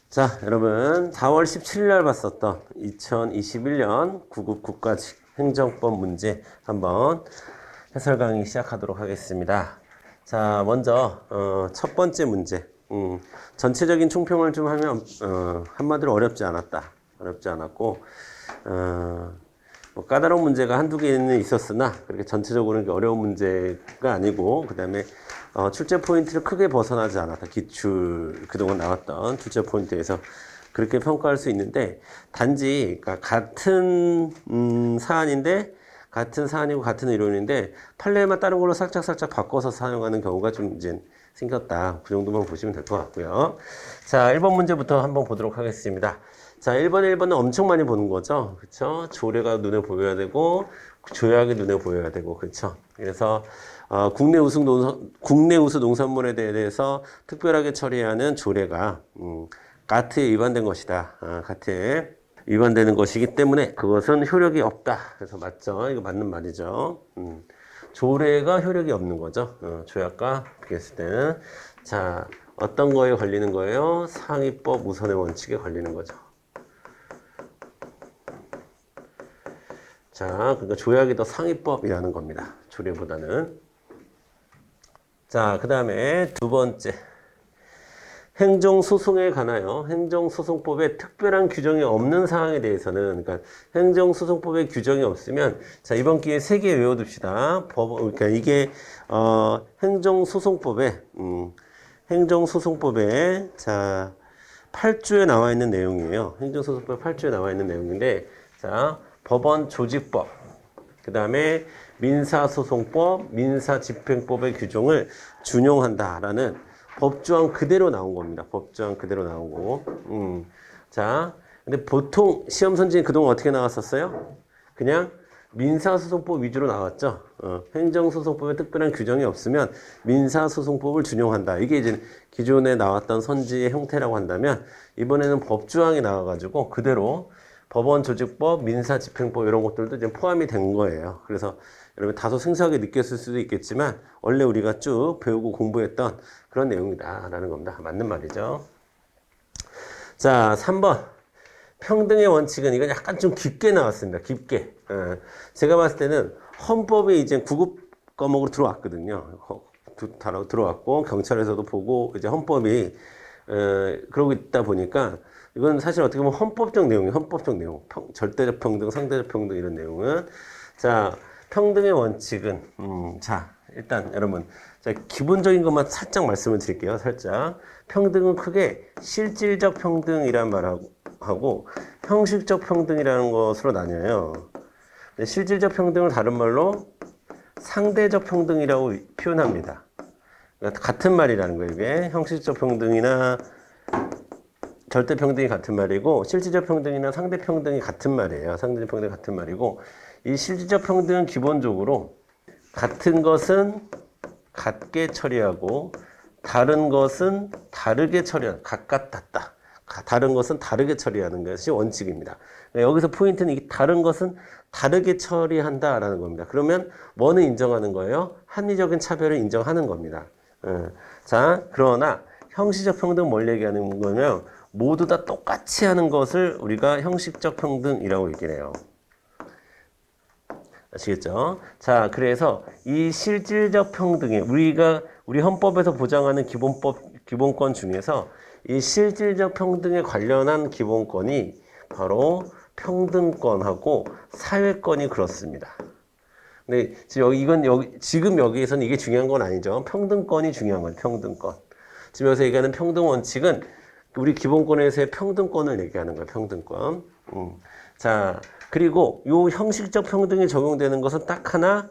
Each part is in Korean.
자, 여러분, 4월 17일 날 봤었던 2021년 9급 국가 행정법 문제 한번 해설 강의 시작하도록 하겠습니다. 자, 먼저 첫 번째 문제. 전체적인 총평을 좀 하면 한마디로 어렵지 않았다. 어렵지 않았고 뭐 까다로운 문제가 한두 개는 있었으나 그렇게 전체적으로는 어려운 문제가 아니고, 그 다음에 출제 포인트를 크게 벗어나지 않았다. 기출 그동안 나왔던 출제 포인트에서 그렇게 평가할 수 있는데, 단지 그러니까 같은 사안인데 같은 사안이고 같은 이론인데 판례만 다른 걸로 살짝 바꿔서 사용하는 경우가 좀 이제 생겼다. 그 정도만 보시면 될 것 같고요. 자, 1번 문제부터 한번 보도록 하겠습니다. 자, 1번은 엄청 많이 보는 거죠. 그쵸? 조례가 눈에 보여야 되고, 조약이 눈에 보여야 되고, 그쵸? 그래서, 국내 우수 농산물에 대해서 특별하게 처리하는 조례가, 가트에 위반된 것이다. 가트에 위반되는 것이기 때문에 그것은 효력이 없다. 그래서 맞죠? 이거 맞는 말이죠. 조례가 효력이 없는 거죠. 조약과 비교했을 때는. 자, 어떤 거에 걸리는 거예요? 상위법 우선의 원칙에 걸리는 거죠. 자, 그러니까 조약이 더 상위법이라는 겁니다. 조례보다는. 자, 그 다음에 두 번째. 행정소송에 관하여 행정소송법에 특별한 규정이 없는 사항에 대해서는, 그러니까 행정소송법에 규정이 없으면, 자, 이번 기회에 3개 외워둡시다. 그러니까 이게, 행정소송법에, 자, 8조에 나와 있는 내용이에요. 행정소송법 8조에 나와 있는 내용인데, 자, 법원 조직법, 그 다음에 민사소송법, 민사집행법의 규정을 준용한다라는 법조항 그대로 나온 겁니다. 법조항 그대로 나오고. 자, 근데 보통 시험 선진이 그동안 어떻게 나왔었어요? 그냥 민사소송법 위주로 나왔죠. 행정소송법에 특별한 규정이 없으면 민사소송법을 준용한다. 이게 이제 기존에 나왔던 선지의 형태라고 한다면, 이번에는 법조항이 나와가지고 그대로 법원 조직법, 민사집행법 이런 것들도 이제 포함이 된 거예요. 그래서 여러분 다소 생소하게 느꼈을 수도 있겠지만 원래 우리가 쭉 배우고 공부했던 그런 내용이다라는 겁니다. 맞는 말이죠. 자, 3번. 평등의 원칙은, 이건 약간 좀 깊게 나왔습니다. 깊게. 제가 봤을 때는 헌법이 이제 9급 과목으로 들어왔거든요. 들어왔고 경찰에서도 보고 이제 헌법이 그러고 있다 보니까, 이건 사실 어떻게 보면 헌법적 내용이에요. 헌법적 내용. 절대적 평등, 상대적 평등 이런 내용은. 자, 평등의 원칙은, 자, 일단 여러분, 자, 기본적인 것만 살짝 말씀을 드릴게요. 살짝. 평등은 크게 실질적 평등이란 말하고 형식적 평등이라는 것으로 나뉘어요. 실질적 평등을 다른 말로 상대적 평등이라고 표현합니다. 그러니까 같은 말이라는 거예요. 이게 형식적 평등이나 절대 평등이 같은 말이고, 실질적 평등이나 상대 평등이 같은 말이에요. 상대적 평등이 같은 말이고, 이 실질적 평등은 기본적으로 같은 것은 같게 처리하고 다른 것은 다르게 처리하는, 같다. 다른 것은 다르게 처리하는 것이 원칙입니다. 여기서 포인트는 이 다른 것은 다르게 처리한다라는 겁니다. 그러면 뭐는 인정하는 거예요? 합리적인 차별을 인정하는 겁니다. 자, 그러나 형식적 평등 뭘 얘기하는 거냐면, 모두 다 똑같이 하는 것을 우리가 형식적 평등이라고 얘기를 해요. 아시겠죠? 자, 그래서 이 실질적 평등에 우리 헌법에서 보장하는 기본권 중에서 이 실질적 평등에 관련한 기본권이 바로 평등권하고 사회권이 그렇습니다. 근데 지금 여기에서는 이게 중요한 건 아니죠. 평등권이 중요한 거예요. 평등권. 지금 여기서 얘기하는 평등 원칙은 우리 기본권에서의 평등권을 얘기하는 거예요. 평등권. 자, 그리고 요 형식적 평등이 적용되는 것은 딱 하나,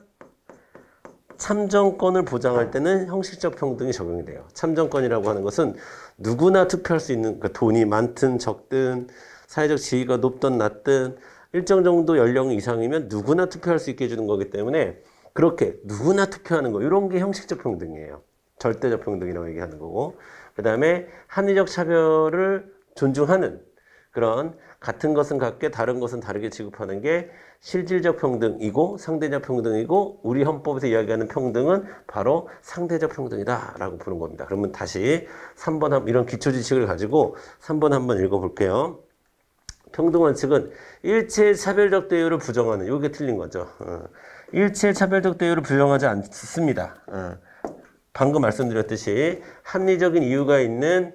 참정권을 보장할 때는 형식적 평등이 적용이 돼요. 참정권이라고 하는 것은 누구나 투표할 수 있는, 그러니까 돈이 많든 적든 사회적 지위가 높든 낮든 일정 정도 연령 이상이면 누구나 투표할 수 있게 해주는 거기 때문에, 그렇게 누구나 투표하는 거, 이런 게 형식적 평등이에요. 절대적 평등이라고 얘기하는 거고, 그 다음에 합리적 차별을 존중하는, 그런 같은 것은 같게 다른 것은 다르게 취급하는 게 실질적 평등이고 상대적 평등이고 우리 헌법에서 이야기하는 평등은 바로 상대적 평등이다라고 보는 겁니다. 그러면 다시 3번 이런 기초 지식을 가지고 3번 한번 읽어볼게요. 평등 원칙은 일체의 차별적 대우를 부정하는 이게 틀린 거죠. 일체의 차별적 대우를 부정하지 않습니다. 방금 말씀드렸듯이 합리적인 이유가 있는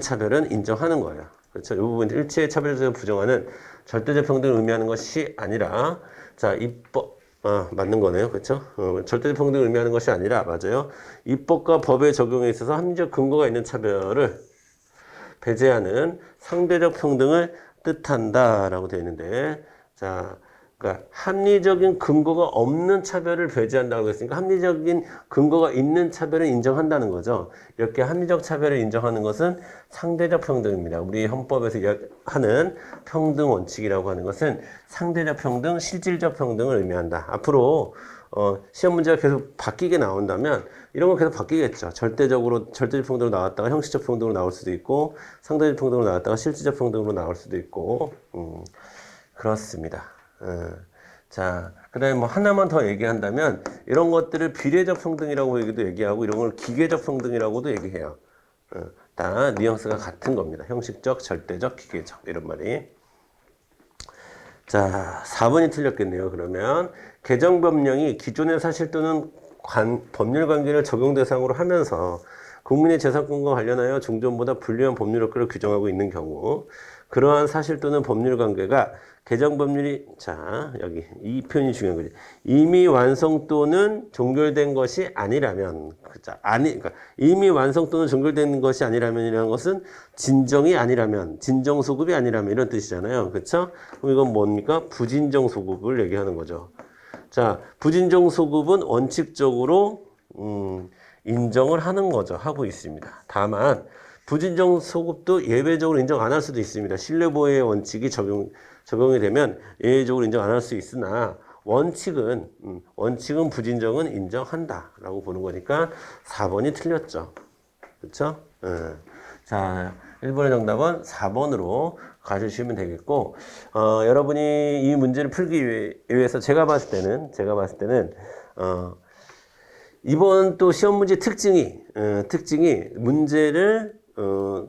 차별은 인정하는 거예요. 그렇죠? 이 부분 일체의 차별적 대우를 부정하는 절대적 평등을 의미하는 것이 아니라 자 입법 맞는 거네요. 그렇죠? 절대적 평등을 의미하는 것이 아니라 맞아요. 입법과 법의 적용에 있어서 합리적 근거가 있는 차별을 배제하는 상대적 평등을 뜻한다라고 되어 있는데, 자, 그러니까 합리적인 근거가 없는 차별을 배제한다고 했으니까 합리적인 근거가 있는 차별을 인정한다는 거죠. 이렇게 합리적 차별을 인정하는 것은 상대적 평등입니다. 우리 헌법에서 하는 평등 원칙이라고 하는 것은 상대적 평등, 실질적 평등을 의미한다. 앞으로 시험 문제가 계속 바뀌게 나온다면 이런 건 계속 바뀌겠죠. 절대적 평등으로 나왔다가 형식적 평등으로 나올 수도 있고 상대적 평등으로 나왔다가 실질적 평등으로 나올 수도 있고 그렇습니다. 자, 그 다음에 뭐 하나만 더 얘기한다면 이런 것들을 비례적 평등이라고 얘기하고 이런 걸 기계적 평등이라고도 얘기해요. 다 뉘앙스가 같은 겁니다. 형식적, 절대적, 기계적 이런 말이. 자, 4번이 틀렸겠네요. 그러면 개정법령이 기존의 사실 또는 법률 관계를 적용 대상으로 하면서 국민의 재산권과 관련하여 종전보다 불리한 법률 효과를 규정하고 있는 경우 그러한 사실 또는 법률 관계가 개정법률이 자 여기 이 표현이 중요한 거지. 이미 완성 또는 종결된 것이 아니라면 그러니까 이미 완성 또는 종결된 것이 아니라면이라는 것은 진정이 아니라면 진정소급이 아니라면 이런 뜻이잖아요. 그렇죠? 그럼 이건 뭡니까? 부진정소급을 얘기하는 거죠. 자, 부진정소급은 원칙적으로 인정을 하는 거죠. 하고 있습니다. 다만 부진정소급도 예외적으로 인정 안 할 수도 있습니다. 신뢰보호의 원칙이 적용이 되면 예외적으로 인정 안 할 수 있으나 원칙은 부진정은 인정한다라고 보는 거니까 4번이 틀렸죠. 그렇죠? 자, 1번의 정답은 4번으로 가주시면 되겠고 여러분이 이 문제를 풀기 위해서 제가 봤을 때는 이번 또 시험 문제 특징이 문제를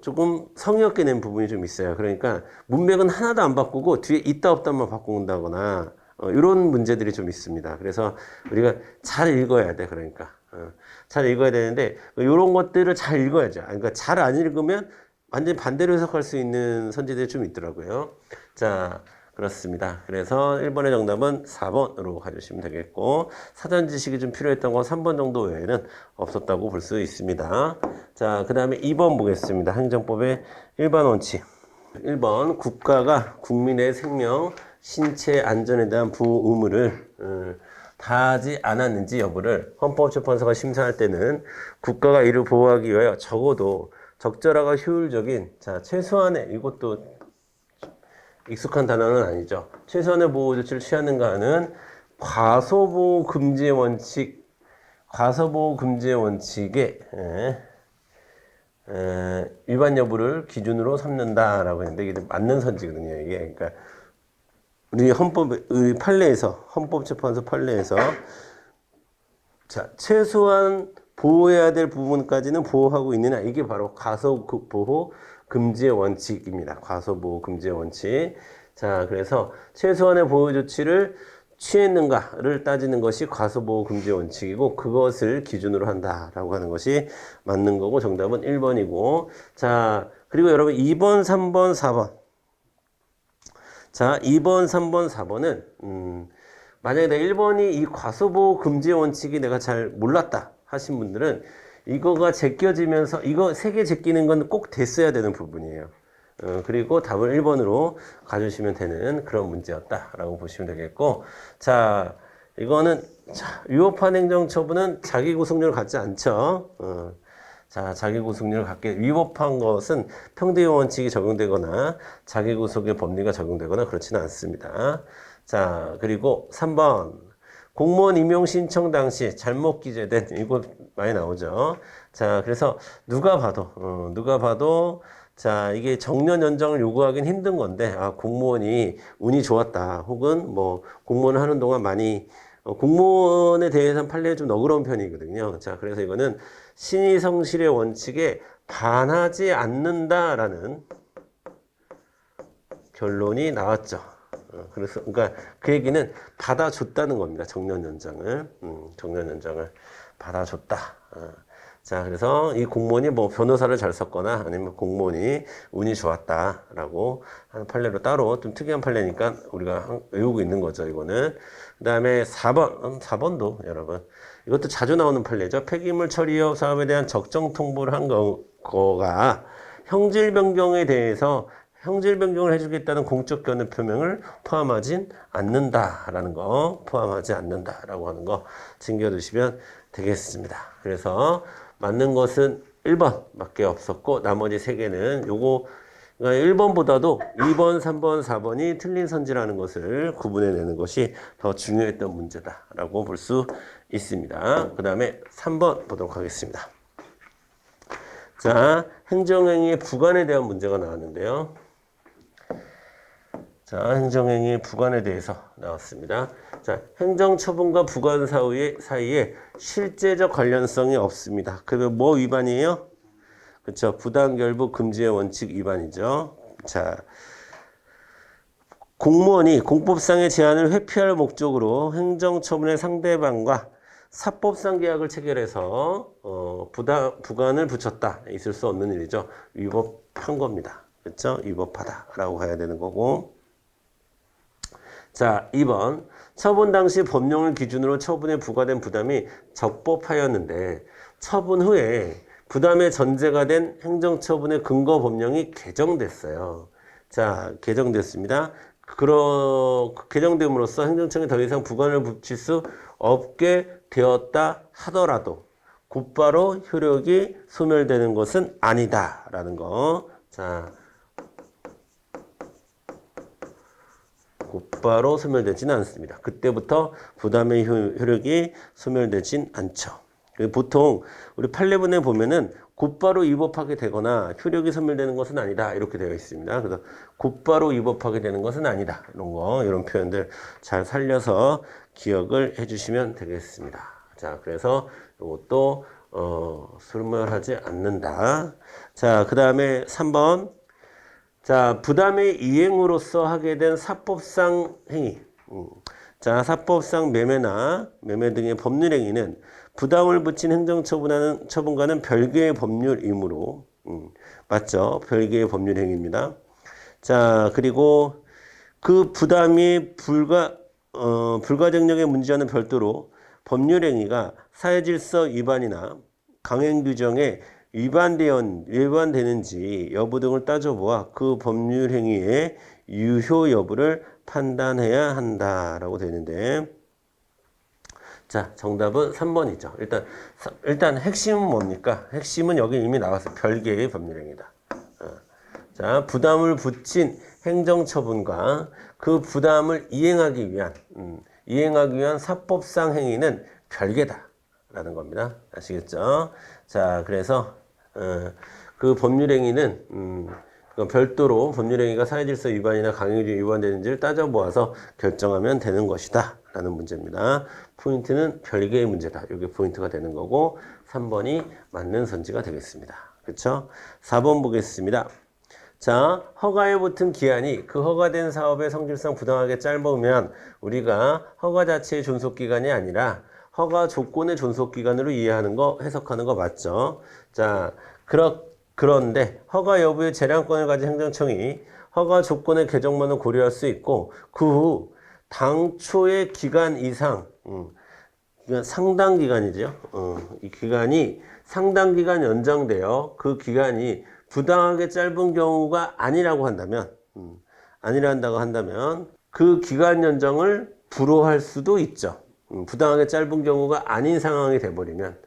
조금 성의 없게 낸 부분이 좀 있어요. 그러니까 문맥은 하나도 안 바꾸고 뒤에 있다 없다만 바꾼다거나 이런 문제들이 좀 있습니다. 그래서 우리가 잘 읽어야 돼. 그러니까 잘 읽어야 되는데 이런 것들을 잘 읽어야죠. 그러니까 잘 안 읽으면 완전히 반대로 해석할 수 있는 선지들이 좀 있더라고요. 자, 그렇습니다. 그래서 1번의 정답은 4번으로 가주시면 되겠고 사전 지식이 좀 필요했던 건 3번 정도 외에는 없었다고 볼 수 있습니다. 자, 그 다음에 2번 보겠습니다. 행정법의 일반 원칙. 1번 국가가 국민의 생명, 신체 안전에 대한 보호 의무를 다하지 않았는지 여부를 헌법재판소가 심사할 때는 국가가 이를 보호하기 위하여 적어도 적절하고 효율적인 자 최소한의 이것도 익숙한 단어는 아니죠. 최소한의 보호 조치를 취하는가 하는 과소보호 금지의 원칙의 위반 여부를 기준으로 삼는다라고 했는데 이게 맞는 선지거든요. 이게 그러니까 우리 헌법재판소 판례에서 자 최소한 보호해야 될 부분까지는 보호하고 있느냐 이게 바로 과소보호 금지의 원칙입니다. 과소보호 금지의 원칙. 자, 그래서 최소한의 보호 조치를 취했는가를 따지는 것이 과소보호 금지의 원칙이고 그것을 기준으로 한다라고 하는 것이 맞는 거고 정답은 1번이고 자, 그리고 여러분 2번, 3번, 4번 자, 2번, 3번, 4번은 만약에 내가 1번이 이 과소보호 금지의 원칙이 내가 잘 몰랐다 하신 분들은 이거가 제껴지면서 이거 3개 제끼는 건 꼭 됐어야 되는 부분이에요. 그리고 답을 1번으로 가주시면 되는 그런 문제였다라고 보시면 되겠고 자 이거는 위법한 행정처분은 자기구속력을 갖지 않죠. 자 자기구속력을 갖게 위법한 것은 평등의 원칙이 적용되거나 자기구속의 법리가 적용되거나 그렇지는 않습니다. 자 그리고 3번 공무원 임용 신청 당시 잘못 기재된 이거 많이 나오죠. 자, 그래서 누가 봐도 자, 이게 정년 연장을 요구하긴 힘든 건데, 아, 공무원이 운이 좋았다. 혹은 뭐, 공무원을 하는 동안 많이, 공무원에 대해서는 판례가 좀 너그러운 편이거든요. 자, 그래서 이거는 신의 성실의 원칙에 반하지 않는다라는 결론이 나왔죠. 그래서, 그러니까 그 얘기는 받아줬다는 겁니다. 정년 연장을. 정년 연장을 받아줬다. 자, 그래서 이 공무원이 뭐 변호사를 잘 썼거나 아니면 공무원이 운이 좋았다라고 하는 판례로 따로 좀 특이한 판례니까 우리가 외우고 있는 거죠, 이거는. 그 다음에 4번, 4번도 여러분. 이것도 자주 나오는 판례죠. 폐기물 처리업 사업에 대한 적정 통보를 한 거가 형질 변경에 대해서 형질 변경을 해주겠다는 공적 견해 표명을 포함하진 않는다라는 거, 포함하지 않는다라고 하는 거 챙겨두시면 되겠습니다. 그래서 맞는 것은 1번밖에 없었고 나머지 3개는 요거 그러니까 1번보다도 2번, 3번, 4번이 틀린 선지라는 것을 구분해내는 것이 더 중요했던 문제다라고 볼 수 있습니다. 그 다음에 3번 보도록 하겠습니다. 자, 행정행위의 부관에 대한 문제가 나왔는데요. 자, 행정행위의 부관에 대해서 나왔습니다. 자, 행정처분과 부관 사이에 실제적 관련성이 없습니다. 그러면 뭐 위반이에요? 그렇죠. 부당결부 금지의 원칙 위반이죠. 자, 공무원이 공법상의 제한을 회피할 목적으로 행정처분의 상대방과 사법상 계약을 체결해서 부관을 붙였다. 있을 수 없는 일이죠. 위법한 겁니다. 그렇죠? 위법하다라고 해야 되는 거고. 자, 2번. 처분 당시 법령을 기준으로 처분에 부과된 부담이 적법하였는데 처분 후에 부담의 전제가 된 행정처분의 근거 법령이 개정됐어요. 자, 개정됐습니다. 개정됨으로써 행정청에 더 이상 부관을 붙일 수 없게 되었다 하더라도 곧바로 효력이 소멸되는 것은 아니다라는 거. 자, 곧바로 소멸되지는 않습니다. 그때부터 부담의 효력이 소멸되진 않죠. 보통 우리 판례문에 보면은 곧바로 위법하게 되거나 효력이 소멸되는 것은 아니다 이렇게 되어 있습니다. 그래서 곧바로 위법하게 되는 것은 아니다 이런 거 이런 표현들 잘 살려서 기억을 해주시면 되겠습니다. 자, 그래서 이것도 소멸하지 않는다. 자, 그 다음에 3번. 자, 부담의 이행으로서 하게 된 사법상 행위. 자, 사법상 매매나 매매 등의 법률 행위는 부담을 붙인 행정처분과는 별개의 법률이므로, 맞죠? 별개의 법률 행위입니다. 자, 그리고 그 부담이 불가증력의 문제와는 별도로 법률 행위가 사회질서 위반이나 강행규정에 위반되는지 여부 등을 따져보아 그 법률 행위의 유효 여부를 판단해야 한다라고 되는데, 자, 정답은 3번이죠. 일단 핵심은 뭡니까? 핵심은 여기 이미 나왔어요. 별개의 법률 행위다. 자, 부담을 붙인 행정처분과 그 부담을 이행하기 위한 사법상 행위는 별개다라는 겁니다. 아시겠죠? 자, 그래서 그 법률행위는 별도로 법률행위가 사회질서 위반이나 강요죄 위반되는지를 따져보아서 결정하면 되는 것이다 라는 문제입니다. 포인트는 별개의 문제다. 이게 포인트가 되는 거고 3번이 맞는 선지가 되겠습니다. 그렇죠? 4번 보겠습니다. 자, 허가에 붙은 기한이 그 허가된 사업의 성질상 부당하게 짧으면 우리가 허가 자체의 존속기간이 아니라 허가 조건의 존속기간으로 해석하는 거 맞죠? 자, 그런데 허가 여부의 재량권을 가진 행정청이 허가 조건의 개정만을 고려할 수 있고 그 후 당초의 기간 이상, 상당 기간이죠. 이 기간이 상당 기간 연장되어 그 기간이 부당하게 짧은 경우가 아니라고 한다면, 그 기간 연장을 불허할 수도 있죠. 부당하게 짧은 경우가 아닌 상황이 돼버리면,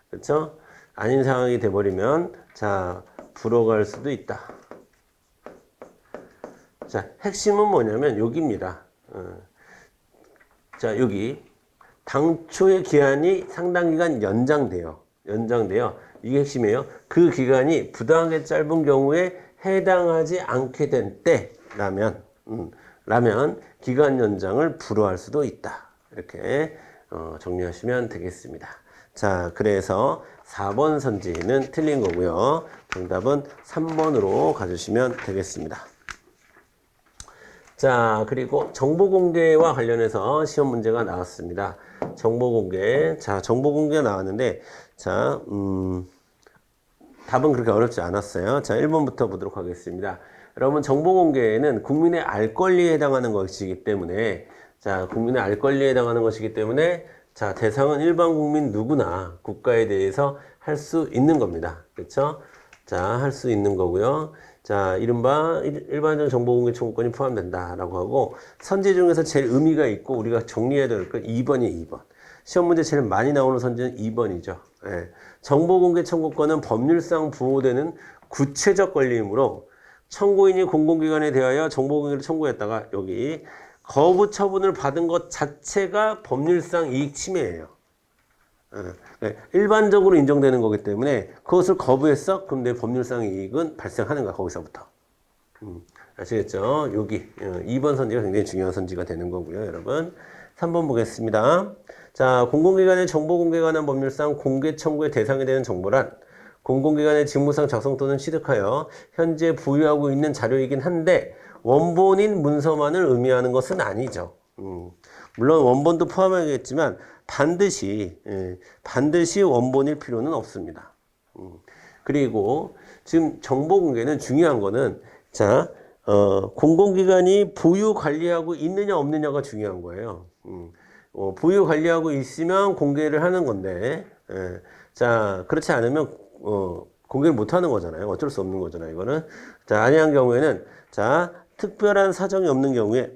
그렇죠? 아닌 상황이 돼버리면, 자, 불허할 수도 있다. 자, 핵심은 뭐냐면 여기입니다. 자, 여기 당초의 기한이 상당 기간 연장돼요. 이게 핵심이에요. 그 기간이 부당하게 짧은 경우에 해당하지 않게 된 때라면 라면 기간 연장을 불허할 수도 있다. 이렇게 정리하시면 되겠습니다. 자, 그래서 4번 선지는 틀린 거고요. 정답은 3번으로 가주시면 되겠습니다. 자, 그리고 정보 공개와 관련해서 시험 문제가 나왔습니다. 정보 공개. 자, 정보 공개가 나왔는데, 자, 답은 그렇게 어렵지 않았어요. 자, 1번부터 보도록 하겠습니다. 여러분, 정보 공개는 국민의 알 권리에 해당하는 것이기 때문에, 자, 국민의 알 권리에 해당하는 것이기 때문에, 자, 대상은 일반 국민 누구나 국가에 대해서 할 수 있는 겁니다. 그렇죠? 자, 할 수 있는 거고요. 자, 이른바 일반적 정보공개 청구권이 포함된다라고 하고, 선지 중에서 제일 의미가 있고 우리가 정리해야 될 건 2번이 2번. 시험 문제 제일 많이 나오는 선지는 2번이죠. 예. 정보공개 청구권은 법률상 보호되는 구체적 권리이므로 청구인이 공공기관에 대하여 정보공개를 청구했다가 여기 거부 처분을 받은 것 자체가 법률상 이익 침해예요. 일반적으로 인정되는 거기 때문에 그것을 거부했어? 그럼 내 법률상 이익은 발생하는 거야, 거기서부터. 아시겠죠? 여기 2번 선지가 굉장히 중요한 선지가 되는 거고요, 여러분. 3번 보겠습니다. 자, 공공기관의 정보공개에 관한 법률상 공개 청구의 대상이 되는 정보란 공공기관의 직무상 작성 또는 취득하여 현재 보유하고 있는 자료이긴 한데 원본인 문서만을 의미하는 것은 아니죠. 물론 원본도 포함하겠지만 반드시 원본일 필요는 없습니다. 그리고 지금 정보 공개는 중요한 거는 자, 공공기관이 보유 관리하고 있느냐 없느냐가 중요한 거예요. 보유 관리하고 있으면 공개를 하는 건데, 자, 그렇지 않으면 공개를 못 하는 거잖아요. 어쩔 수 없는 거잖아요. 이거는 자, 아니한 경우에는 자, 특별한 사정이 없는 경우에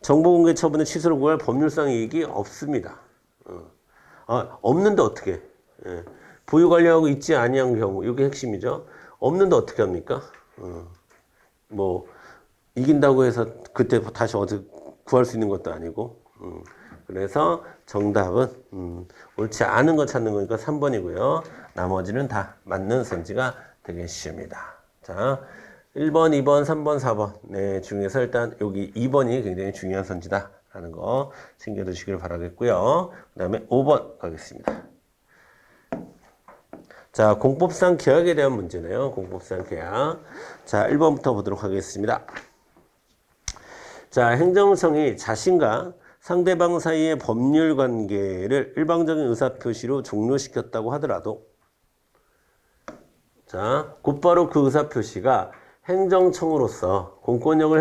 정보공개 처분의 취소를 구할 법률상 이익이 없습니다. 없는데 어떻게? 보유 관리하고 있지 아니한 경우, 이게 핵심이죠. 없는데 어떻게 합니까? 뭐 이긴다고 해서 그때 다시 어디 구할 수 있는 것도 아니고. 그래서 정답은 옳지 않은 거 찾는 거니까 3번이고요. 나머지는 다 맞는 선지가 되겠습니다. 자, 1번, 2번, 3번, 4번 네, 중에서 일단 여기 2번이 굉장히 중요한 선지다라는 거 챙겨두시길 바라겠고요. 그 다음에 5번 가겠습니다. 자, 공법상 계약에 대한 문제네요. 공법상 계약. 자, 1번부터 보도록 하겠습니다. 자, 행정청이 자신과 상대방 사이의 법률 관계를 일방적인 의사표시로 종료시켰다고 하더라도 자, 곧바로 그 의사표시가 행정청으로서 공권력을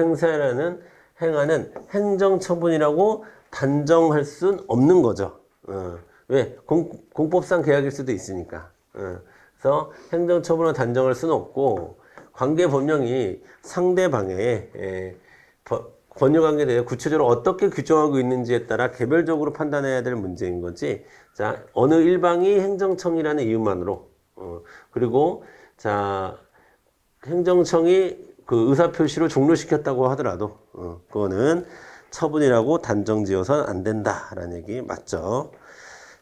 행하는 행정처분이라고 단정할 순 없는 거죠. 왜? 공법상 계약일 수도 있으니까. 그래서 행정처분을 단정할 수는 없고 관계법령이 상대방의 권유관계에 대해 구체적으로 어떻게 규정하고 있는지에 따라 개별적으로 판단해야 될 문제인 거지. 자, 어느 일방이 행정청이라는 이유만으로 그리고 자, 행정청이 그 의사표시로 종료시켰다고 하더라도 그거는 처분이라고 단정 지어서는 안 된다라는 얘기 맞죠?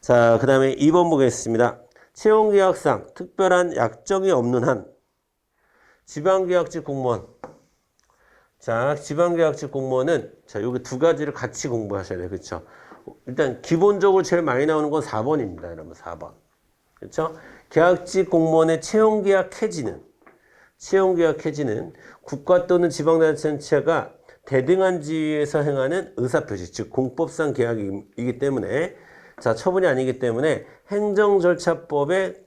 자, 그 다음에 2번 보겠습니다. 채용계약상 특별한 약정이 없는 한 지방계약직 공무원 자, 지방계약직 공무원은 자, 여기 두 가지를 같이 공부하셔야 돼요. 그렇죠? 일단 기본적으로 제일 많이 나오는 건 4번입니다. 여러분 4번. 그렇죠? 계약직 공무원의 채용계약 해지는 국가 또는 지방자치단체가 대등한 지위에서 행하는 의사표시, 즉 공법상 계약이기 때문에 자, 처분이 아니기 때문에 행정절차법에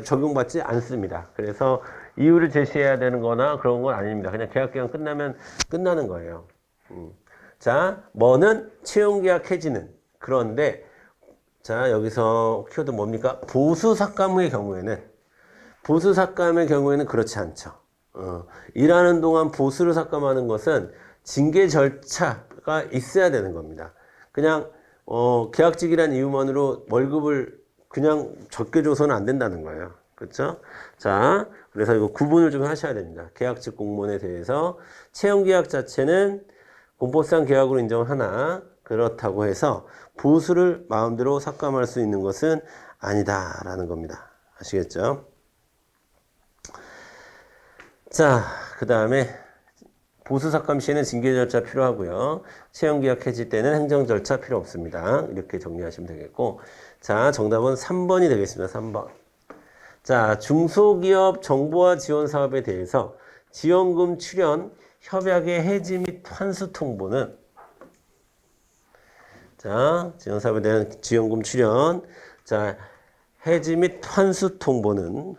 적용받지 않습니다. 그래서 이유를 제시해야 되는 거나 그런 건 아닙니다. 그냥 계약기간 끝나면 끝나는 거예요. 자, 뭐는 채용계약 해지는. 그런데 자, 여기서 키워드 뭡니까? 보수삭감의 경우에는 그렇지 않죠. 일하는 동안 보수를 삭감하는 것은 징계 절차가 있어야 되는 겁니다. 그냥 계약직이라는 이유만으로 월급을 그냥 적게 줘서는 안 된다는 거예요. 그렇죠? 자, 그래서 이거 구분을 좀 하셔야 됩니다. 계약직 공무원에 대해서 채용계약 자체는 공법상 계약으로 인정하나 그렇다고 해서 보수를 마음대로 삭감할 수 있는 것은 아니다라는 겁니다. 아시겠죠? 자, 그 다음에 보수삭감 시에는 징계 절차 필요하고요. 채용계약 해지 때는 행정 절차 필요 없습니다. 이렇게 정리하시면 되겠고. 자, 정답은 3번이 되겠습니다. 3번. 자, 중소기업 정보화 지원 사업에 대해서 지원금 출연, 협약의 해지 및 환수 통보는 자, 지원 사업에 대한 지원금 출연, 자, 해지 및 환수 통보는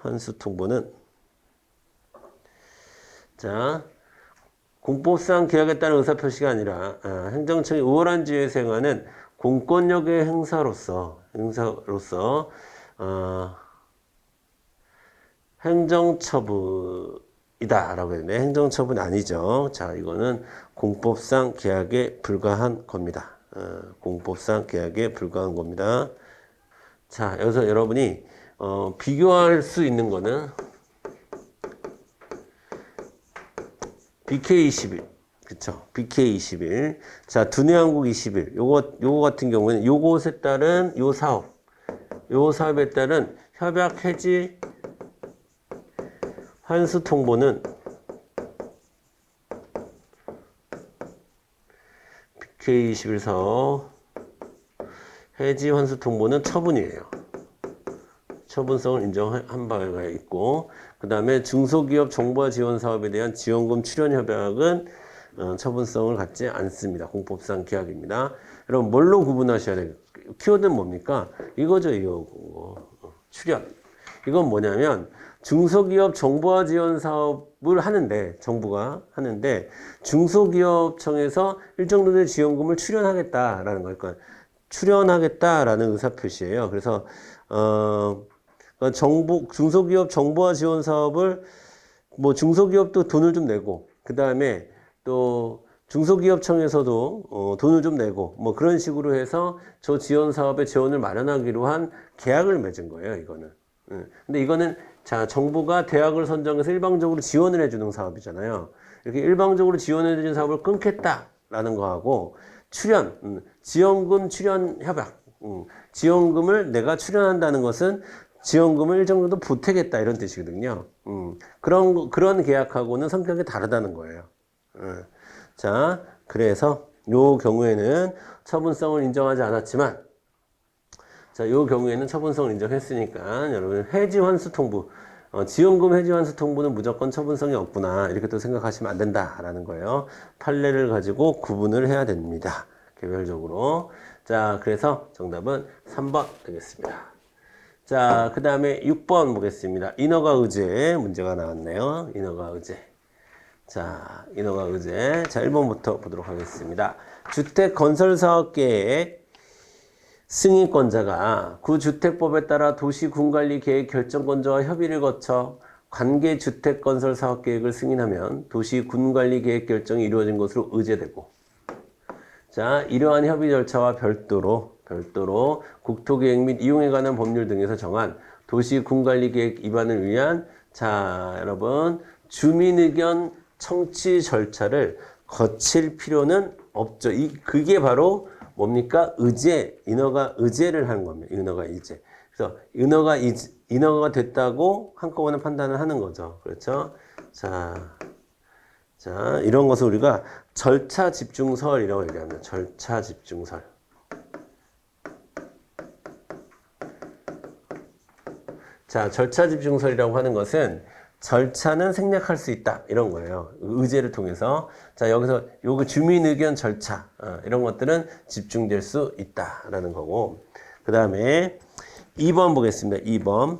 자, 공법상 계약에 따른 의사표시가 아니라 행정청이 우월한 지위에서 행하는 공권력의 행사로서 행정처분이다라고 했는데 행정처분이 아니죠. 자, 이거는 공법상 계약에 불과한 겁니다. 공법상 계약에 불과한 겁니다. 자, 여기서 여러분이 비교할 수 있는 거는 BK21, 그쵸? BK21. 자, 두뇌한국 21. 요거 같은 경우에는 요것에 따른 요 사업에 따른 협약 해지 환수 통보는 BK21 사업 해지 환수 통보는 처분이에요. 처분성을 인정한 바가 있고, 그 다음에 중소기업 정보화 지원 사업에 대한 지원금 출연 협약은 처분성을 갖지 않습니다. 공법상 계약입니다. 여러분 뭘로 구분하셔야 돼요? 키워드는 뭡니까? 이거죠, 이거. 출연. 이건 뭐냐면 중소기업 정보화 지원 사업을 하는데 정부가 하는데 중소기업청에서 일정 정도의 지원금을 출연하겠다라는 거예요. 그러니까 출연하겠다라는 의사표시예요. 그래서 중소기업 정보화 지원 사업을 뭐 중소기업도 돈을 좀 내고 그 다음에 또 중소기업청에서도 돈을 좀 내고 뭐 그런 식으로 해서 저 지원 사업에 재원을 마련하기로 한 계약을 맺은 거예요. 이거는. 근데 이거는 자 정부가 대학을 선정해서 일방적으로 지원을 해주는 사업이잖아요. 이렇게 일방적으로 지원해주는 사업을 끊겠다라는 거하고 지원금 출연 협약. 지원금을 내가 출연한다는 것은 지원금을 일정 정도 보태겠다 이런 뜻이거든요. 그런 계약하고는 성격이 다르다는 거예요. 자, 그래서 요 경우에는 처분성을 인정하지 않았지만, 자, 요 경우에는 처분성을 인정했으니까 여러분 해지 환수 통보, 지원금 해지 환수 통보는 무조건 처분성이 없구나 이렇게 또 생각하시면 안 된다라는 거예요. 판례를 가지고 구분을 해야 됩니다. 개별적으로. 자, 그래서 정답은 3번 되겠습니다. 자, 그 다음에 6번 보겠습니다. 인허가 의제 문제가 나왔네요. 인허가 의제. 자, 인허가 의제. 자, 1번부터 보도록 하겠습니다. 주택 건설 사업 계획 승인권자가 구주택법에 따라 도시군관리 계획 결정권자와 협의를 거쳐 관계 주택 건설 사업 계획을 승인하면 도시군관리 계획 결정이 이루어진 것으로 의제되고, 자, 이러한 협의 절차와 별도로 국토계획 및 이용에 관한 법률 등에서 정한 도시군관리계획 위반을 위한 자, 여러분 주민의견 청취 절차를 거칠 필요는 없죠. 그게 바로 뭡니까? 인허가 의제를 하는 겁니다. 인허가 의제. 그래서 인허가가 됐다고 한꺼번에 판단을 하는 거죠. 그렇죠? 자, 이런 것을 우리가 절차 집중설이라고 얘기합니다. 절차 집중설. 자, 절차 집중설이라고 하는 것은 절차는 생략할 수 있다. 이런 거예요. 의제를 통해서. 자, 여기서 요거 주민 의견 절차. 이런 것들은 집중될 수 있다라는 거고. 그 다음에 2번 보겠습니다. 2번.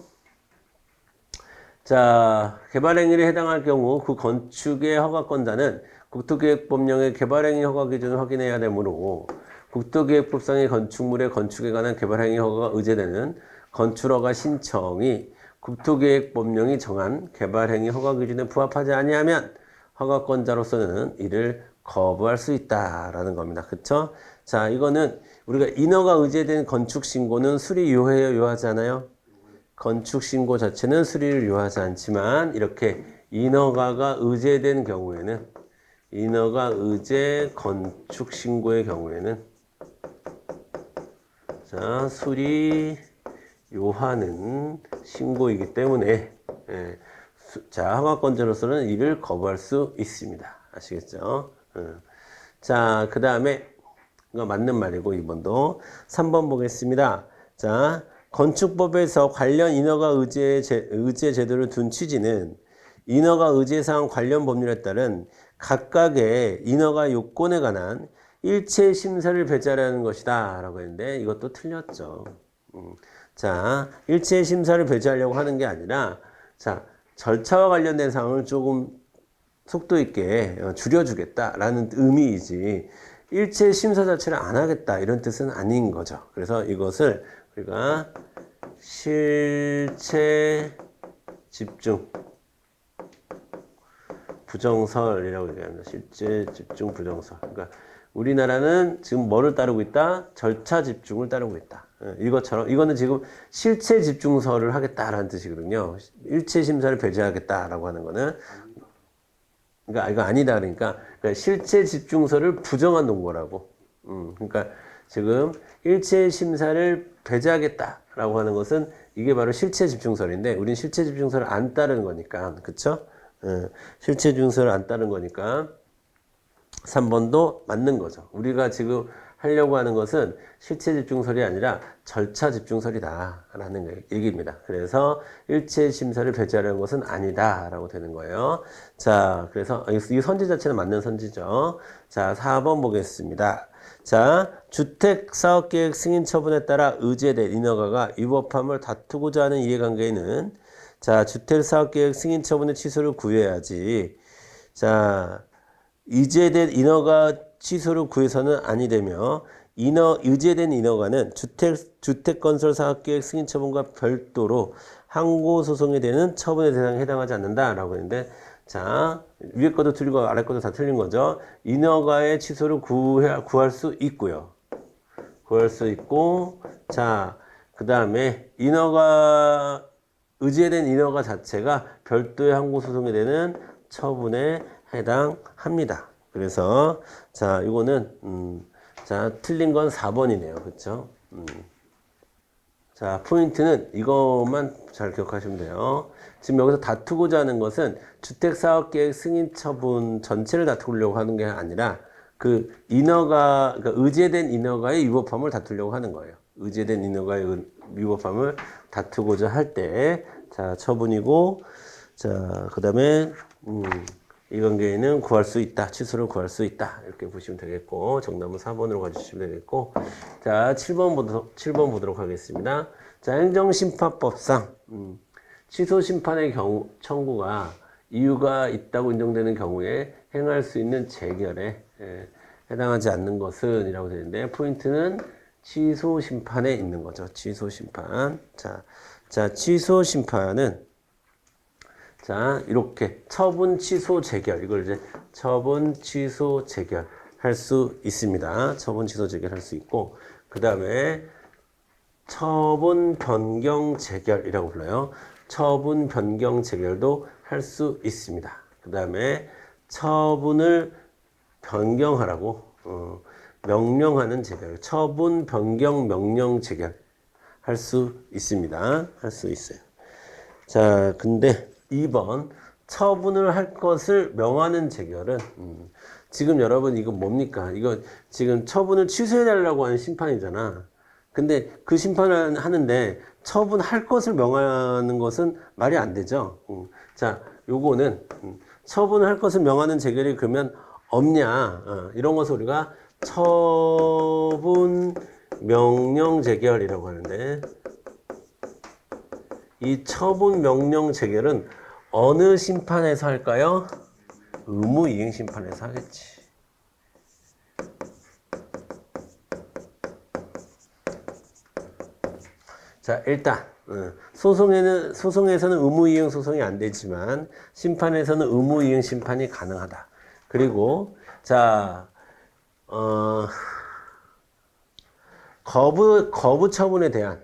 자, 개발행위에 해당할 경우 그 건축의 허가권자는 국토계획법령의 개발행위 허가 기준을 확인해야 되므로 국토계획법상의 건축물의 건축에 관한 개발행위 허가가 의제되는 건축허가 신청이 국토계획법령이 정한 개발행위 허가 기준에 부합하지 아니하면 허가권자로서는 이를 거부할 수 있다라는 겁니다. 그쵸? 자, 이거는 우리가 인허가 의제된 건축신고는 수리 요해요, 요하지 않아요? 건축신고 자체는 수리를 요하지 않지만 이렇게 인허가가 의제된 경우에는 인허가 의제 건축신고의 경우에는 자, 수리 요하는 신고이기 때문에 자, 하관권자로서는 이를 거부할 수 있습니다. 아시겠죠? 자, 그 다음에 이거 맞는 말이고 2번도 3번 보겠습니다. 자, 건축법에서 관련 인허가 의제 제도를 둔 취지는 인허가 의제 사항 관련 법률에 따른 각각의 인허가 요건에 관한 일체 심사를 배제하라는 것이다 라고 했는데 이것도 틀렸죠. 자, 일체 심사를 배제하려고 하는 게 아니라 자, 절차와 관련된 사항을 조금 속도 있게 줄여주겠다라는 의미이지 일체 심사 자체를 안 하겠다 이런 뜻은 아닌 거죠. 그래서 이것을 우리가 실체 집중 부정설이라고 얘기합니다. 실체 집중 부정설. 그러니까 우리나라는 지금 뭐를 따르고 있다? 절차 집중을 따르고 있다. 이것처럼 이거는 지금 실체 집중설을 하겠다라는 뜻이거든요. 일체 심사를 배제하겠다라고 하는 거는 그러니까 이거 아니다 그러니까 실체 집중설을 부정한 논거라고. 그러니까 지금 일체 심사를 배제하겠다라고 하는 것은 이게 바로 실체 집중설인데 우린 실체 집중설을 안 따르는 거니까 그쵸? 실체 집중설을 안 따르는 거니까 3번도 맞는 거죠. 우리가 지금 하려고 하는 것은 실체 집중설이 아니라 절차 집중설이다 라는 얘기입니다. 그래서 일체 심사를 배제하려는 것은 아니다 라고 되는 거예요. 자, 그래서 이 선지 자체는 맞는 선지죠. 자, 4번 보겠습니다. 자, 주택사업계획 승인 처분에 따라 의제된 인허가가 위법함을 다투고자 하는 이해관계에는 자, 주택사업계획 승인 처분의 취소를 구해야지. 자, 의제된 인허가 취소를 구해서는 아니 되며 의제된 인허가는 주택건설사업계획 승인 처분과 별도로 항고소송에 대한 처분의 대상에 해당하지 않는다라고 했는데 자 위에 것도 틀리고 아래 것도 다 틀린 거죠. 인허가의 취소를 구할 수 있고요. 구할 수 있고 자 그 다음에 의제된 인허가 자체가 별도의 항고소송에 대한 처분에 해당합니다. 그래서 자 이거는 자 틀린 건 4번이네요. 그렇죠? 자 포인트는 이것만 잘 기억하시면 돼요. 지금 여기서 다투고자 하는 것은 주택사업계획 승인 처분 전체를 다투려고 하는 게 아니라 그 인허가 그러니까 의제된 인허가의 위법함을 다투려고 하는 거예요. 의제된 인허가의 위법함을 다투고자 할 때 자 처분이고 자 그다음에 이 관계에는 구할 수 있다. 취소를 구할 수 있다. 이렇게 보시면 되겠고 정답은 4번으로 가주시면 되겠고 자 7번 보도록 하겠습니다. 자 행정심판법상 취소 심판의 경우 청구가 이유가 있다고 인정되는 경우에 행할 수 있는 재결에 해당하지 않는 것은 이라고 되는데 포인트는 취소 심판에 있는 거죠. 취소 심판. 자 취소 심판은 자, 이렇게 처분 취소 재결 이걸 이제 처분 취소 재결 할 수 있습니다. 처분 취소 재결 할 수 있고 그다음에 처분 변경 재결이라고 불러요. 처분 변경 재결도 할 수 있습니다. 그다음에 처분을 변경하라고 명령하는 재결, 처분 변경 명령 재결 할 수 있습니다. 할 수 있어요. 자, 근데 2번 처분을 할 것을 명하는 재결은 지금 여러분 이거 뭡니까? 이거 지금 처분을 취소해달라고 하는 심판이잖아. 근데 그 심판을 하는데 처분할 것을 명하는 것은 말이 안 되죠. 자, 요거는 처분할 것을 명하는 재결이 그러면 없냐? 이런 것을 우리가 처분 명령 재결이라고 하는데 이 처분 명령 재결은 어느 심판에서 할까요? 의무이행 심판에서 하겠지. 자, 일단 소송에서는 의무이행 소송이 안 되지만 심판에서는 의무이행 심판이 가능하다. 그리고 자, 거부 처분에 대한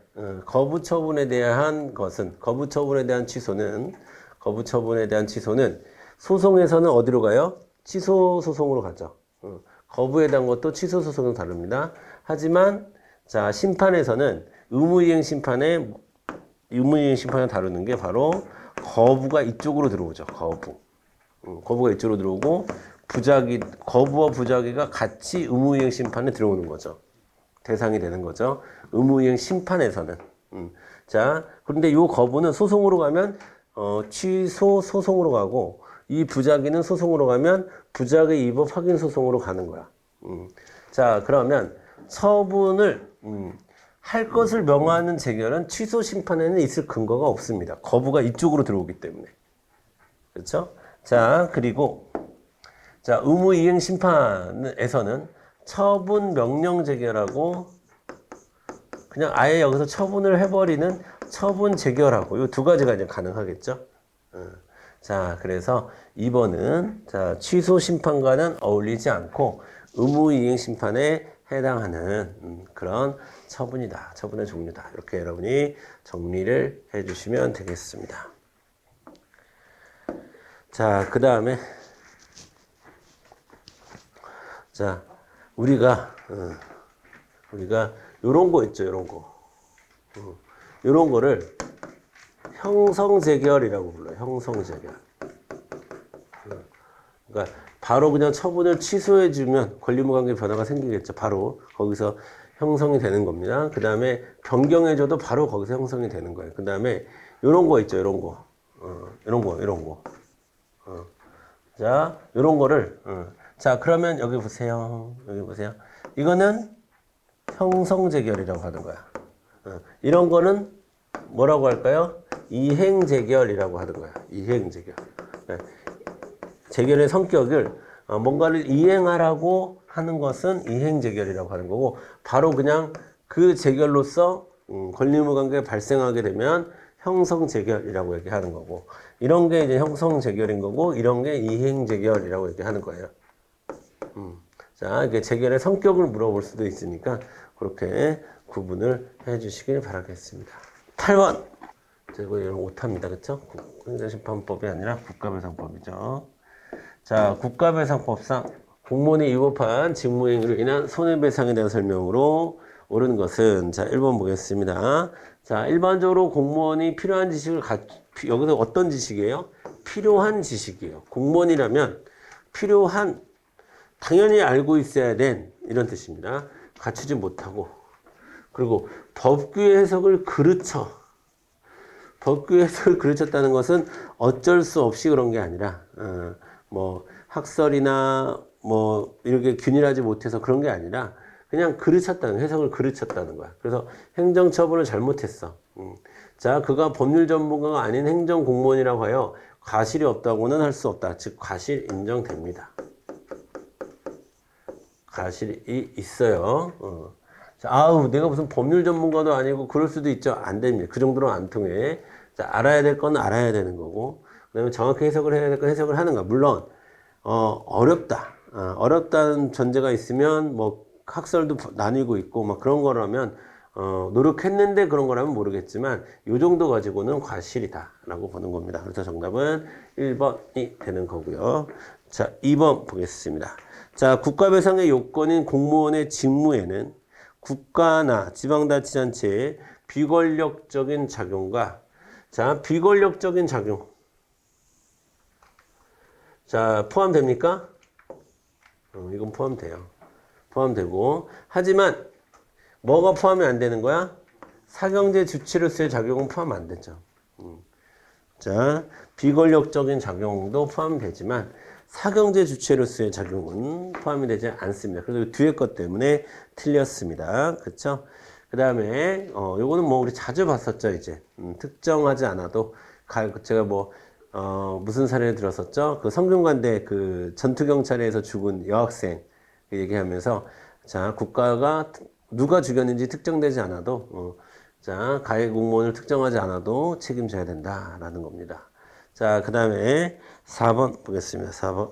취소는 소송에서는 어디로 가요? 취소 소송으로 가죠. 거부에 대한 것도 취소 소송은 다릅니다. 하지만 자 심판에서는 의무이행 심판을 다루는 게 바로 거부가 이쪽으로 들어오죠. 거부. 거부가 이쪽으로 들어오고 거부와 부작위가 같이 의무이행 심판에 들어오는 거죠. 대상이 되는 거죠. 의무이행 심판에서는. 자, 그런데 이 거부는 소송으로 가면 취소 소송으로 가고 이 부작위는 소송으로 가면 부작위 위법 확인 소송으로 가는 거야. 자, 그러면 처분을 할 것을 명하는 재결은 취소 심판에는 있을 근거가 없습니다. 거부가 이쪽으로 들어오기 때문에. 그렇죠? 자, 그리고 자, 의무이행 심판에서는 처분 명령 재결하고 그냥 아예 여기서 처분을 해버리는 처분 재결하고 이 두 가지가 이제 가능하겠죠. 자, 그래서 2번은 자, 취소 심판과는 어울리지 않고 의무이행 심판에 해당하는 그런 처분이다. 처분의 종류다. 이렇게 여러분이 정리를 해주시면 되겠습니다. 자, 그 다음에 자, 우리가 요런 거 있죠, 요런 거. 요런 거를 형성재결이라고 불러요. 형성재결. 그러니까 바로 그냥 처분을 취소해주면 권리무관계 변화가 생기겠죠. 바로 거기서 형성이 되는 겁니다. 그 다음에 변경해줘도 바로 거기서 형성이 되는 거예요. 그 다음에 요런 거 있죠, 요런 거. 요런 거. 자, 요런 거를 자, 그러면 여기 보세요. 이거는 형성재결이라고 하는 거야. 이런 거는 뭐라고 할까요? 이행재결이라고 하는 거야. 이행재결. 재결의 성격을 뭔가를 이행하라고 하는 것은 이행재결이라고 하는 거고, 바로 그냥 그 재결로서 권리무관계가 발생하게 되면 형성재결이라고 얘기하는 거고, 이런 게 이제 형성재결인 거고, 이런 게 이행재결이라고 얘기하는 거예요. 자, 이게 재결의 성격을 물어볼 수도 있으니까 그렇게 구분을 해 주시길 바라겠습니다. 8번. 이거 이런 오타입니다. 그쵸? 행정심판법이 아니라 국가배상법이죠. 자, 국가배상법상 공무원이 위법한 직무행위로 인한 손해배상에 대한 설명으로 옳은 것은, 자, 1번 보겠습니다. 자, 일반적으로 공무원이 필요한 지식을 여기서 어떤 지식이에요? 필요한 지식이에요. 공무원이라면 필요한, 당연히 알고 있어야 된, 이런 뜻입니다. 갖추지 못하고, 그리고 법규의 해석을 법규의 해석을 그르쳤다는 것은 어쩔 수 없이 그런 게 아니라, 뭐 학설이나 뭐 이렇게 균일하지 못해서 그런 게 아니라 그냥 해석을 그르쳤다는 거야. 그래서 행정처분을 잘못했어. 자, 그가 법률 전문가가 아닌 행정공무원이라고 하여 과실이 없다고는 할 수 없다. 즉 과실 인정됩니다. 과실이 있어요. 자, 내가 무슨 법률 전문가도 아니고 그럴 수도 있죠. 안 됩니다. 그 정도로 안 통해. 자, 알아야 될 건 알아야 되는 거고, 그다음에 정확히 해석을 해야 될 건 해석을 하는 거야. 물론 어렵다. 어렵다는 전제가 있으면 뭐 학설도 나뉘고 있고 막 그런 거라면 노력했는데 그런 거라면 모르겠지만 요 정도 가지고는 과실이다라고 보는 겁니다. 그래서 정답은 1번이 되는 거고요. 자, 2번 보겠습니다. 자, 국가배상의 요건인 공무원의 직무에는 국가나 지방자치단체의 비권력적인 작용과, 자, 비권력적인 작용, 자, 포함됩니까? 이건 포함돼요. 포함되고, 하지만 뭐가 포함이 안 되는 거야? 사경제 주체로서의 작용은 포함 안 되죠. 자, 비권력적인 작용도 포함되지만 사경제 주체로서의 작용은 포함이 되지 않습니다. 그래서 뒤에 것 때문에 틀렸습니다. 그렇죠? 그 다음에 요거는 뭐 우리 자주 봤었죠. 이제 특정하지 않아도 제가 뭐 무슨 사례를 들었었죠? 그 성균관대 그 전투경찰에서 죽은 여학생 얘기하면서, 자, 국가가 누가 죽였는지 특정되지 않아도 자, 가해 공무원을 특정하지 않아도 책임져야 된다라는 겁니다. 자, 그 다음에 4번 보겠습니다. 4번.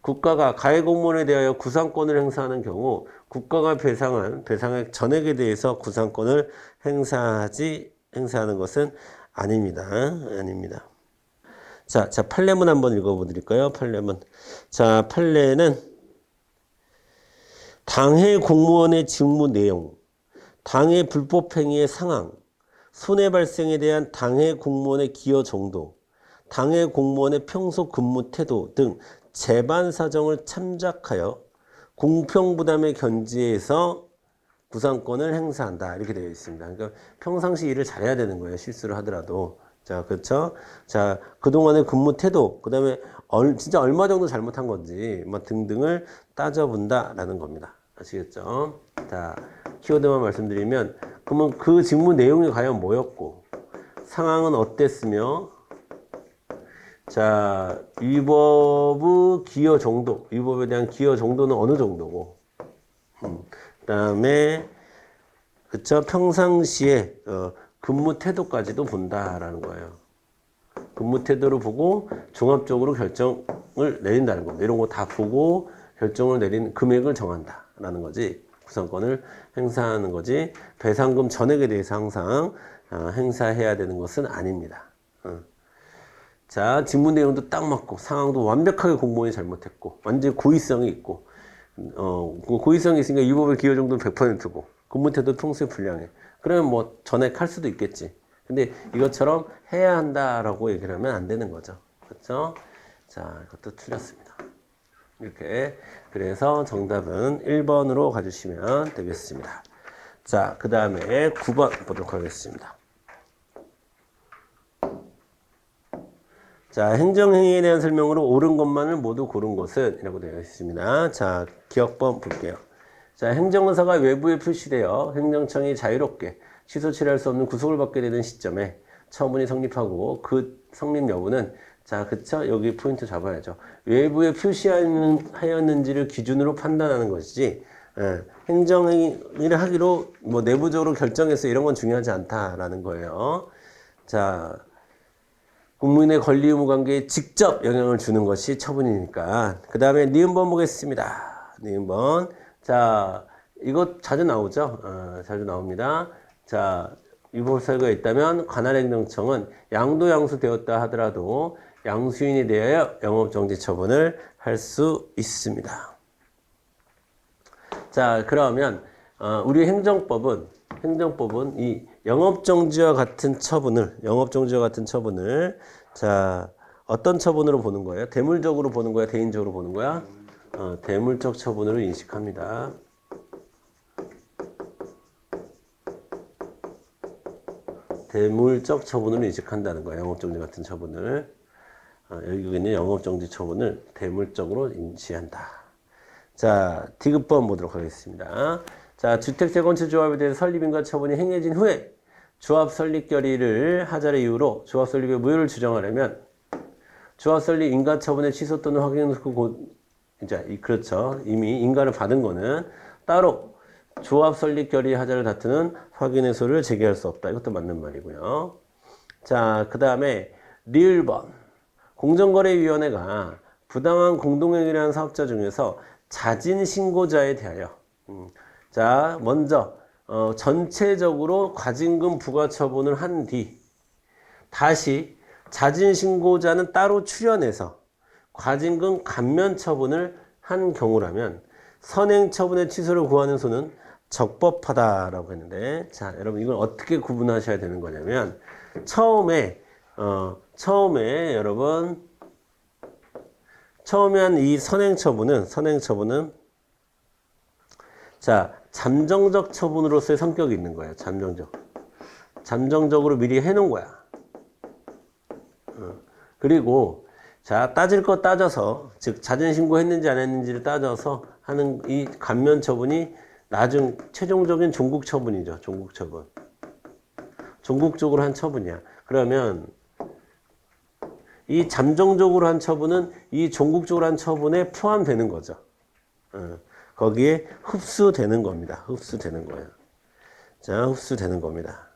국가가 가해 공무원에 대하여 구상권을 행사하는 경우 국가가 배상한 배상액 전액에 대해서 구상권을 행사하는 것은 아닙니다. 아닙니다. 자, 판례문 한번 읽어보드릴까요? 판례문. 자, 판례는 당해 공무원의 직무 내용, 당해 불법행위의 상황, 손해 발생에 대한 당해 공무원의 기여 정도, 당해 공무원의 평소 근무 태도 등 재반 사정을 참작하여 공평부담의 견지에서 구상권을 행사한다. 이렇게 되어 있습니다. 그러니까 평상시 일을 잘해야 되는 거예요. 실수를 하더라도. 자, 그렇죠? 자, 그동안의 근무 태도, 그 다음에 진짜 얼마 정도 잘못한 건지 뭐 등등을 따져본다라는 겁니다. 아시겠죠? 자, 키워드만 말씀드리면 그러면 그 직무 내용이 과연 뭐였고 상황은 어땠으며 자, 위법의 기여 정도, 위법에 대한 기여 정도는 어느 정도고 그다음에 그쵸 평상시에 근무 태도까지도 본다라는 거예요. 근무 태도를 보고 종합적으로 결정을 내린다는 겁니다. 이런 거 다 보고 결정을 내린 금액을 정한다라는 거지. 구상권을 행사하는 거지. 배상금 전액에 대해서 항상 행사해야 되는 것은 아닙니다. 자, 직무 내용도 딱 맞고 상황도 완벽하게 공무원이 잘못했고 완전히 고의성이 있고 고의성이 있으니까 위법의 기여 정도는 100%고 근무 태도 평소에 불량해. 그러면 뭐 전액할 수도 있겠지. 근데 이것처럼 해야 한다라고 얘기를 하면 안 되는 거죠. 그렇죠? 자, 이것도 틀렸습니다. 이렇게 그래서 정답은 1번으로 가주시면 되겠습니다. 자, 그 다음에 9번 보도록 하겠습니다. 자, 행정행위에 대한 설명으로 옳은 것만을 모두 고른 것은 이라고 되어 있습니다. 자, 기억번 볼게요. 자, 행정의사가 외부에 표시되어 행정청이 자유롭게 취소 처리할 수 없는 구속을 받게 되는 시점에 처분이 성립하고 그 성립 여부는 자, 그쵸? 여기 포인트 잡아야죠. 외부에 표시하였는지를 기준으로 판단하는 것이지 행정행위를 하기로 뭐 내부적으로 결정해서 이런 건 중요하지 않다라는 거예요. 자, 국민의 권리 의무 관계에 직접 영향을 주는 것이 처분이니까. 그 다음에 니은번 보겠습니다. 니은번. 자, 이거 자주 나오죠? 자주 나옵니다. 자, 위법 사유가 있다면 관할행정청은 양도양수되었다 하더라도 양수인에 대하여 영업정지 처분을 할 수 있습니다. 자, 그러면 우리 행정법은 이 영업정지와 같은 처분을 자, 어떤 처분으로 보는 거예요? 대물적으로 보는 거야? 대인적으로 보는 거야? 대물적 처분으로 인식합니다. 대물적 처분으로 인식한다는 거예요. 영업정지 같은 처분을. 여기 있는 영업정지 처분을 대물적으로 인지한다. 자, 디귿번 보도록 하겠습니다. 자, 주택재건축조합에 대해서 설립인가 처분이 행해진 후에 조합 설립 결의를 하자를 이유로 조합 설립의 무효를 주장하려면 조합 설립 인가 처분의 취소 또는 확인 후 그렇죠. 이미 인가를 받은 거는 따로 조합 설립 결의 하자를 다투는 확인 해소를 제기할 수 없다. 이것도 맞는 말이고요. 자, 그 다음에 리을번. 공정거래위원회가 부당한 공동행위를 한 사업자 중에서 자진 신고자에 대하여 자, 먼저 전체적으로 과징금 부과 처분을 한 뒤 다시 자진 신고자는 따로 출연해서 과징금 감면 처분을 한 경우라면 선행 처분의 취소를 구하는 소는 적법하다라고 했는데 자, 여러분 이걸 어떻게 구분하셔야 되는 거냐면 처음에 여러분 처음에 한 이 선행 처분은 자, 잠정적 처분으로서의 성격이 있는 거예요. 잠정적으로 미리 해놓은 거야. 그리고 자, 따질 거 따져서 즉 자진 신고했는지 안 했는지를 따져서 하는 이 감면 처분이 나중 최종적인 종국 처분이죠. 종국 처분. 종국적으로 한 처분이야. 그러면 이 잠정적으로 한 처분은 이 종국적으로 한 처분에 포함되는 거죠. 거기에 흡수되는 겁니다. 흡수되는 거예요. 자, 흡수되는 겁니다.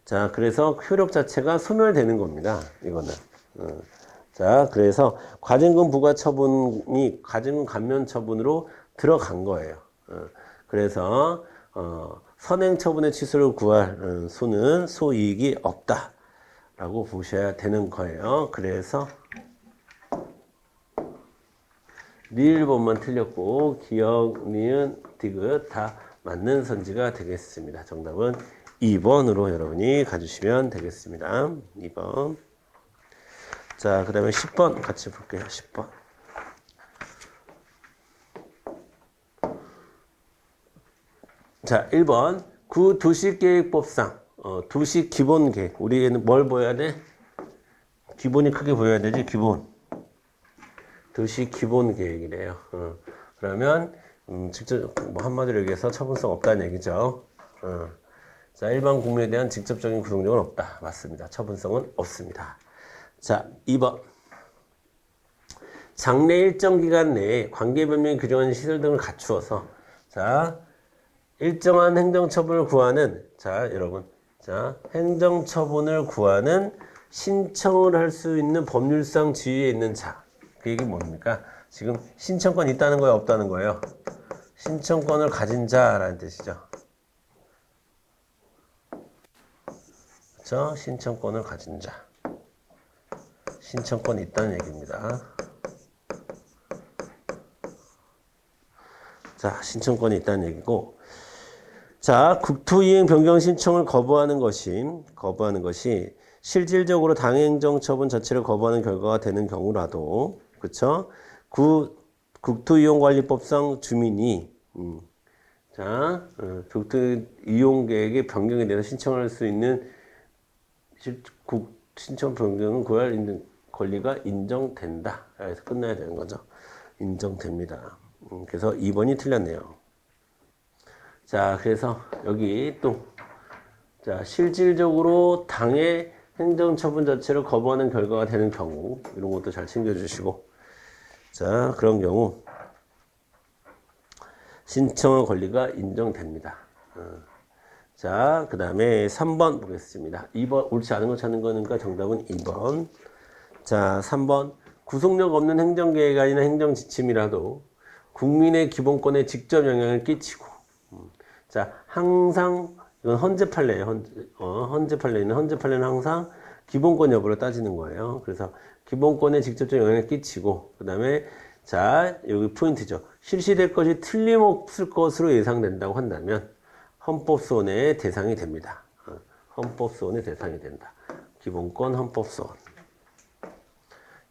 자, 그래서 효력 자체가 소멸되는 겁니다. 이거는. 자, 그래서 과징금 부과 처분이 과징금 감면 처분으로 들어간 거예요. 그래서 선행 처분의 취소를 구할 소는 소이익이 없다라고 보셔야 되는 거예요. 그래서 리을번만 틀렸고 기억, 니은, 디귿 다 맞는 선지가 되겠습니다. 정답은 2번으로 여러분이 가주시면 되겠습니다. 2번. 자, 그 다음에 10번 같이 볼게요. 10번. 자, 1번. 구 도시계획법상 도시 기본계획. 우리는 뭘 보여야 돼? 기본이 크게 보여야 되지, 기본. 도시 기본계획이래요. 그러면 직접 뭐 한마디로 얘기해서 처분성 없다는 얘기죠. 자, 일반 국민에 대한 직접적인 구속력은 없다. 맞습니다. 처분성은 없습니다. 자, 2번. 장래 일정 기간 내에 관계변명이 규정한 시설 등을 갖추어서 자, 일정한 행정처분을 구하는 자, 여러분. 자, 행정처분을 구하는 신청을 할 수 있는 법률상 지위에 있는 자. 그 얘기 뭡니까? 지금 신청권 있다는 거예요, 없다는 거예요? 신청권을 가진 자라는 뜻이죠. 그렇죠? 신청권을 가진 자. 신청권이 있다는 얘기입니다. 자, 신청권이 있다는 얘기고. 자, 국토이행 변경 신청을 거부하는 것이 실질적으로 당행정처분 자체를 거부하는 결과가 되는 경우라도, 그쵸? 국토이용관리법상 주민이, 국토이용계획의 변경에 대해서 신청을 할 수 있는 신청 변경은 구할 있는 권리가 인정된다. 그래서 끝나야 되는 거죠. 인정됩니다. 그래서 2번이 틀렸네요. 자, 그래서 여기 또, 자, 실질적으로 당의 행정처분 자체를 거부하는 결과가 되는 경우, 이런 것도 잘 챙겨주시고, 자, 그런 경우, 신청의 권리가 인정됩니다. 자, 그 다음에 3번 보겠습니다. 2번, 옳지 않은 거 찾는 거니까 정답은 2번. 자, 3번. 구속력 없는 행정계획안이나 행정지침이라도 국민의 기본권에 직접 영향을 끼치고, 자, 항상, 이건 헌재 판례예요. 헌재 판례는 항상 기본권 여부를 따지는 거예요. 그래서 기본권에 직접적 영향을 끼치고, 그 다음에, 자, 여기 포인트죠. 실시될 것이 틀림없을 것으로 예상된다고 한다면, 헌법소원의 대상이 됩니다. 헌법소원의 대상이 된다. 기본권 헌법소원.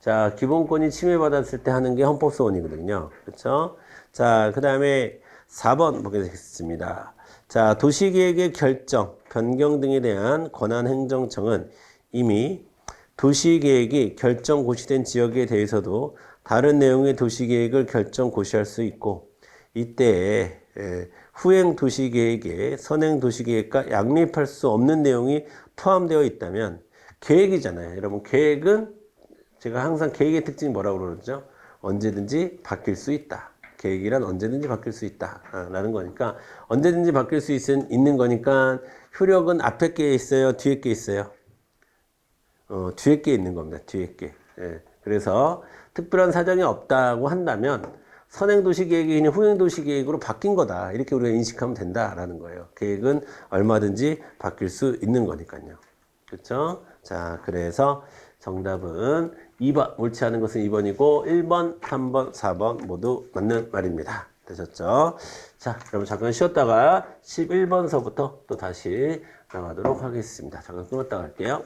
자, 기본권이 침해받았을 때 하는 게 헌법소원이거든요. 그렇죠? 자, 그 다음에 4번 보겠습니다. 자, 도시계획의 결정, 변경 등에 대한 권한행정청은 이미 도시계획이 결정 고시된 지역에 대해서도 다른 내용의 도시계획을 결정 고시할 수 있고, 이때에 후행 도시계획에 선행 도시계획과 양립할 수 없는 내용이 포함되어 있다면, 계획이잖아요. 여러분, 계획은 제가 항상 계획의 특징이 뭐라고 그러죠? 언제든지 바뀔 수 있다. 계획이란 언제든지 바뀔 수 있다. 라는 거니까, 언제든지 바뀔 수 있는 거니까, 효력은 앞에 게 있어요? 뒤에 게 있어요? 뒤에 게 있는 겁니다. 뒤에 게. 예. 그래서, 특별한 사정이 없다고 한다면, 선행도시계획이 그냥 후행도시계획으로 바뀐 거다. 이렇게 우리가 인식하면 된다라는 거예요. 계획은 얼마든지 바뀔 수 있는 거니까요. 그렇죠? 자, 그래서 정답은 2번, 옳지 않은 것은 2번이고 1번, 3번, 4번 모두 맞는 말입니다. 되셨죠? 자, 그러면 잠깐 쉬었다가 11번서부터 또 다시 나가도록 하겠습니다. 잠깐 끊었다 갈게요.